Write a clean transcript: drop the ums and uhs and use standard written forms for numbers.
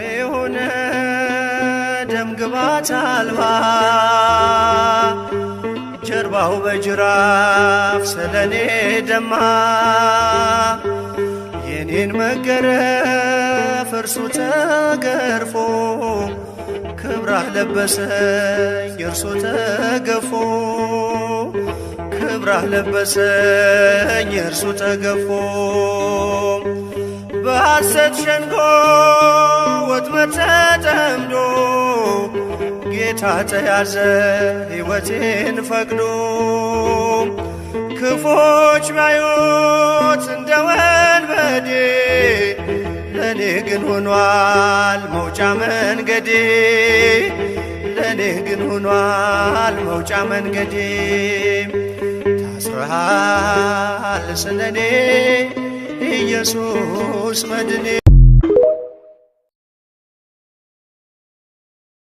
የሆነ ደም ግባት አልባ ጀርባው በጅራፍ ስለኔ ደማ የኔን መገረፍ እርሱ ተገርፎ ክብራህ ለበሰኝ እርሱ ተገፎ ክብራህ ለበሰኝ እርሱ ተገፎ በሐሰት ሸንጎ ወጥመድ ተጠምዶ ጌታ ተያዘ ሕይወቴን ፈቅዶ ክፎች ባዩት እንደ ወንበዴ ለኔ ግን ሆኗል መውጫ መንገዴ ለኔ ግን ሆኗል መውጫ መንገዴ ታስረሃል ስለኔ ኢየሱስ መድኔ